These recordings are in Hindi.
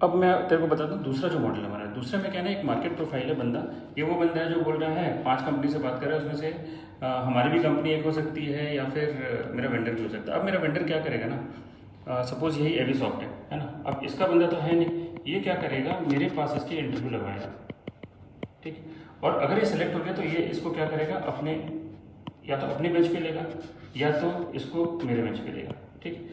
अब मैं तेरे को बताता हूँ दूसरा जो मॉडल हमारा है। दूसरे में क्या है ना, एक मार्केट प्रोफाइल है बंदा, ये वो बंदा है जो बोल रहा है 5 कंपनी से बात कर रहा है, उसमें से हमारी भी कंपनी एक हो सकती है या फिर मेरा वेंडर भी हो सकता है। अब मेरा वेंडर क्या करेगा ना, सपोज यही एवीसॉफ्ट है ना। अब इसका बंदा तो है नहीं, ये क्या करेगा, मेरे पास इसके इंटरव्यू लगवाएगा, ठीक। और अगर ये सेलेक्ट हो गया तो ये इसको क्या करेगा, अपने या तो अपने बेंच पे लेगा या तो इसको मेरे बेंच पे लेगा, ठीक।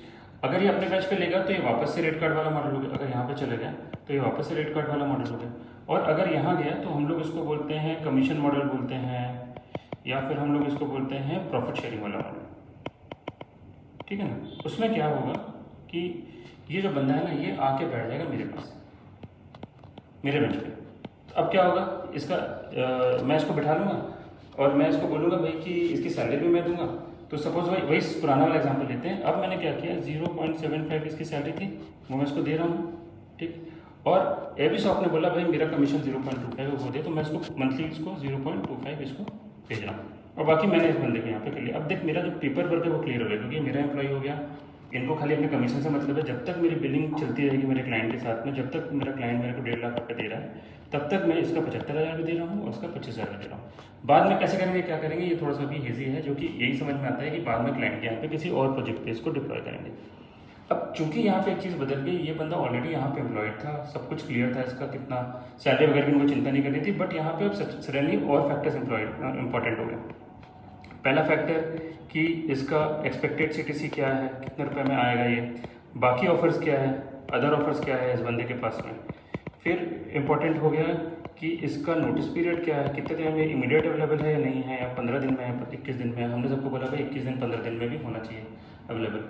अगर ये अपने बेंच पे लेगा तो ये वापस से रेट कार्ड वाला मॉडल हो गया, अगर यहाँ पे चले गया तो ये वापस से रेट कार्ड वाला मॉडल हो गया। और अगर यहाँ गया तो हम लोग इसको बोलते हैं कमीशन मॉडल बोलते हैं, या फिर हम लोग इसको बोलते हैं प्रॉफिट शेयरिंग वाला मॉडल, ठीक है ना। उसमें क्या होगा कि ये जो बंदा है ना, ये आके बैठ जाएगा मेरे पास, मेरे बेंच पे। तो अब क्या होगा, इसका मैं इसको बिठा लूँगा और मैं इसको बोलूँगा भाई कि इसकी सैलरी भी मैं दूंगा। तो सपोज वही वही पुराना वाला एग्जांपल लेते हैं। अब मैंने क्या किया, 0.75 इसकी सैलरी थी, वो मैं इसको दे रहा हूँ, ठीक। और एवीसॉफ्ट ने बोला भाई मेरा कमीशन 0.25 वो दे, तो मैं इसको मंथली इसको 0.25 इसको भेज रहा हूँ, और बाकी मैंने इस बंदे को यहाँ पे कर लिया। अब देख मेरा जो पेपर वर्क है वो क्लियर हो गया, क्योंकि मेरा एम्प्लॉय हो गया, इनको खाली अपने कमीशन से मतलब है। जब तक मेरी बिलिंग चलती रहेगी मेरे क्लाइंट के साथ में, जब तक मेरा क्लाइंट मेरे को 1.5 लाख रुपये दे रहा है, तब तक मैं इसका 75,000 भी दे रहा हूँ और उसका 25,000 भी दे रहा हूँ। बाद में कैसे करेंगे, क्या करेंगे, ये थोड़ा सा भी हेजी है, जो कि यही समझ में आता है कि बाद में क्लाइंट के यहाँ पे किसी और प्रोजेक्ट पे इसको डिप्लॉय करेंगे। अब चूंकि यहाँ पे एक चीज़ बदल गई, ये बंदा ऑलरेडी यहाँ पे एम्प्लॉयड था, सब कुछ क्लियर था इसका, कितना सैलरी वगैरह की उनको चिंता नहीं करनी थी। बट यहाँ पे अब सडनली और फैक्टर्स इंपॉर्टेंट हो गए। पहला फैक्टर कि इसका एक्सपेक्टेड सीटीसी क्या है, कितने रुपए में आएगा ये, बाकी ऑफर्स क्या है, अदर ऑफर्स क्या है इस बंदे के पास में। फिर इम्पॉर्टेंट हो गया कि इसका नोटिस पीरियड क्या है, कितने दिन में इमीडिएट अवेलेबल है या नहीं है, या 15 दिन में है, 21 दिन में है। हमने सबको बोला भाई 21 दिन 15 दिन में भी होना चाहिए अवेलेबल।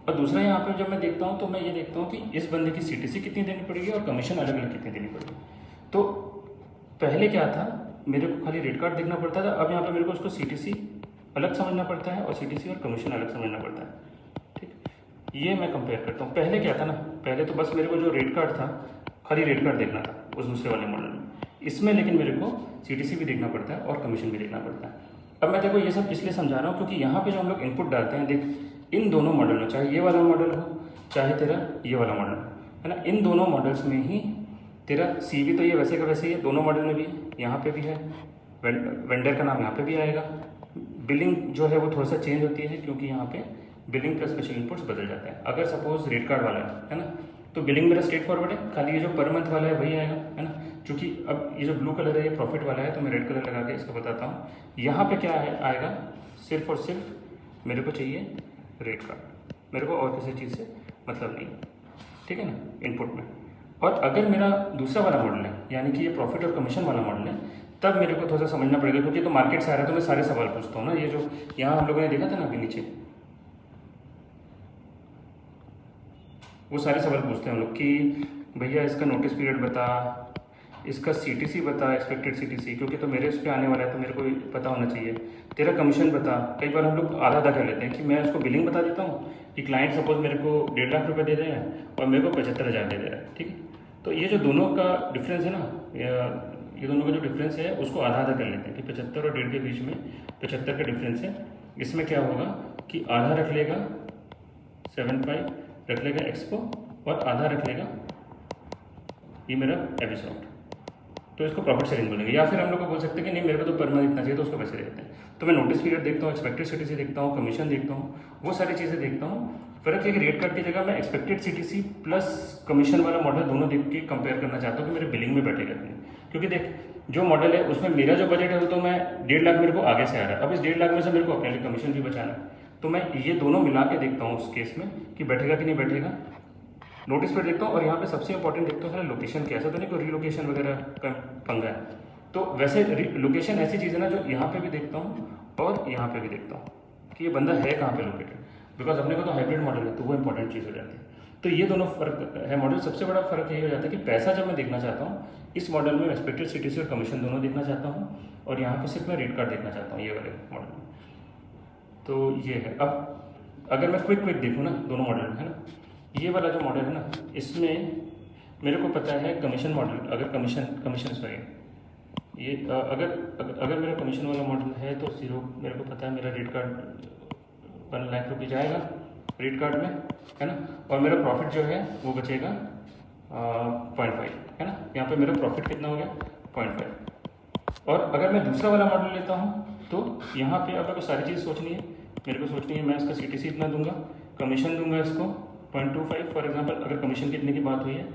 और दूसरा यहाँ पे जब मैं देखता हूँ तो मैं ये देखता हूँ कि इस बंदे की सीटीसी कितनी देनी पड़ेगी और कमीशन अलग अलग कितनी देनी पड़ेगी। तो पहले क्या था, मेरे को खाली रेट कार्ड देखना पड़ता था, अब यहाँ पे मेरे को उसको सीटीसी अलग समझना पड़ता है और सीटीसी और कमीशन अलग समझना पड़ता है, ठीक। ये मैं कंपेयर करता हूँ। पहले क्या था ना, पहले तो बस मेरे को जो रेट कार्ड था, खाली रेट कार्ड देखना था उस दूसरे वाले मॉडल में। इसमें लेकिन मेरे को सीटीसी भी देखना पड़ता है और कमीशन भी देखना पड़ता है। अब मैं देखो ये सब इसलिए समझा रहा हूँ क्योंकि यहाँ पे जो हम लोग इनपुट डालते हैं, देख इन दोनों मॉडल में, चाहे ये वाला मॉडल हो चाहे तेरा ये वाला मॉडल है ना, इन दोनों मॉडल्स में ही तेरा सीवी तो ये वैसे का वैसे ही है, दोनों मॉडल में भी यहाँ पे भी है, वेंडर का नाम यहाँ पे भी आएगा। बिलिंग जो है वो थोड़ा सा चेंज होती है, क्योंकि यहाँ पे बिलिंग प्लस स्पेशल इनपुट्स बदल जाते हैं। अगर सपोज रेट कार्ड वाला है ना, तो बिलिंग मेरा स्ट्रेट फॉरवर्ड है, खाली ये जो पर मंथ वाला है वही आएगा, है ना। क्योंकि अब ये जो ब्लू कलर है ये प्रॉफिट वाला है, तो मैं रेड कलर लगा के इसको बताता हूँ। यहाँ पे क्या है आएगा, सिर्फ और सिर्फ मेरे को चाहिए रेट कार्ड, मेरे को और किसी चीज़ से मतलब नहीं, ठीक है ना, इनपुट में। और अगर मेरा दूसरा वाला मॉडल है, यानी कि ये प्रॉफिट और कमीशन वाला मॉडल है, तब मेरे को थोड़ा सा समझना पड़ेगा, क्योंकि तो मार्केट से आ रहा है तो मैं सारे सवाल पूछता हूँ ना। ये जो यहाँ हम लोगों ने देखा था ना अभी नीचे, वो सारे सवाल पूछते हैं हम लोग कि भैया इसका नोटिस पीरियड बता, इसका सीटीसी बता, एक्सपेक्टेड सीटीसी, क्योंकि तो मेरे उस पर आने वाला है तो मेरे को पता होना चाहिए। तेरा कमीशन बता। कई बार हम लोग आधा आधा कर लेते हैं कि मैं उसको बिलिंग बता देता हूँ कि क्लाइंट सपोज मेरे को 1.5 लाख रुपये दे रहे हैं और मेरे को 75,000 दे रहा है, ठीक है। तो ये जो दोनों का डिफरेंस है ना, ये दोनों का जो डिफरेंस है उसको आधा आधा कर लेते हैं कि 75 और 1.5 के बीच में 75 का डिफरेंस है। इसमें क्या होगा कि आधा रख लेगा 75 रख लेगा एक्सपो और आधा रख लेगा ये मेरा एवीसॉफ्ट, तो इसको प्रॉफिट शेयरिंग बोलेंगे। या फिर हम लोग को बोल सकते हैं कि नहीं मेरे को तो पर मंथ इतना चाहिए तो उसको पैसे देते हैं। तो मैं नोटिस पीरियड देखता हूँ, एक्सपेक्टेड सीटीसी देखता हूँ, कमीशन देखता हूँ, वो सारी चीज़ें देखता हूँ। फर्क है कि रेट कार्ड की जगह मैं एक्सपेक्टेड सीटीसी प्लस कमीशन वाला मॉडल दोनों देख के कंपेयर करना चाहता हूँ कि मेरे बिलिंग में बैठेगा नहीं। क्योंकि देख जो मॉडल है उसमें मेरा जो बजट है वो तो मैं 1.5 लाख मेरे को आगे से आ रहा है, अब इस 1.5 लाख में से मेरे को अपने लिए कमीशन भी बचाना है, तो मैं ये दोनों मिला के देखता हूँ उस केस में कि बैठेगा कि नहीं बैठेगा। नोटिस पर देखता हूँ और यहाँ पे सबसे इंपॉर्टेंट देखता हूँ लोकेशन कैसा, तो नहीं कोई रिलोकेशन वगैरह का पंगा है। तो वैसे लोकेशन ऐसी चीज़ है ना जो यहाँ पे भी देखता हूँ और यहाँ पे भी देखता हूँ कि ये बंदा है कहाँ पे लोकेटेड, बिकॉज अपने को तो हाइब्रिड मॉडल है तो वो इंपॉर्टेंट चीज़ हो जाती है। तो ये दोनों फर्क है मॉडल। सबसे बड़ा फर्क यही हो जाता है कि पैसा जब मैं देखना चाहता हूँ इस मॉडल में एक्सपेक्टेड सीटीसी और कमीशन दोनों देखना चाहता हूँ, और यहाँ पे सिर्फ मैं रेट कार्ड देखना चाहता हूँ ये वाले मॉडल में। तो ये है। अब अगर मैं क्विक देखूँ ना दोनों मॉडल में, है ना, ये वाला जो मॉडल है ना इसमें मेरे को पता है कमीशन मॉडल, अगर कमीशन सॉरी ये अगर मेरा कमीशन वाला मॉडल है तो जीरो मेरे को पता है मेरा रेट कार्ड 1 लाख रुपये जाएगा रेट कार्ड में, है ना, और मेरा प्रॉफिट जो है वो बचेगा 0.5 है ना। यहाँ पे मेरा प्रॉफिट कितना हो गया 0.5। और अगर मैं दूसरा वाला मॉडल लेता हूँ तो यहाँ पे अब मेरे को सारी चीज़ सोचनी है। मेरे को सोचनी है मैं इसका CTC इतना दूंगा, कमीशन दूंगा इसको 0.25 फॉर एग्जांपल, अगर कमीशन कितने की बात हुई है,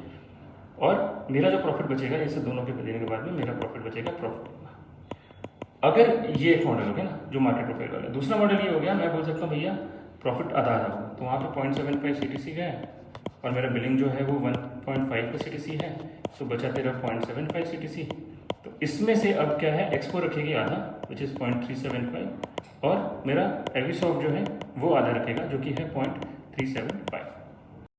और मेरा जो प्रॉफिट बचेगा इसे दोनों के देने के बाद में मेरा प्रॉफिट बचेगा प्रॉफिट। अगर ये एक मॉडल हो गया ना जो मार्केट प्रोफाइल वाला है। दूसरा मॉडल ये हो गया, मैं बोल सकता हूँ भैया प्रॉफिट आधा आधा होगा, तो वहाँ पे 0.75 CTC है और मेरा बिलिंग जो है वो 1.5 का CTC है, तो बचा तेरा 0.75 CTC। तो इसमें से अब क्या है, एक्सपो रखेगी आधा विच इज़ 0.375 और मेरा एविसॉफ्ट जो है वो आधा रखेगा जो कि है 0.375।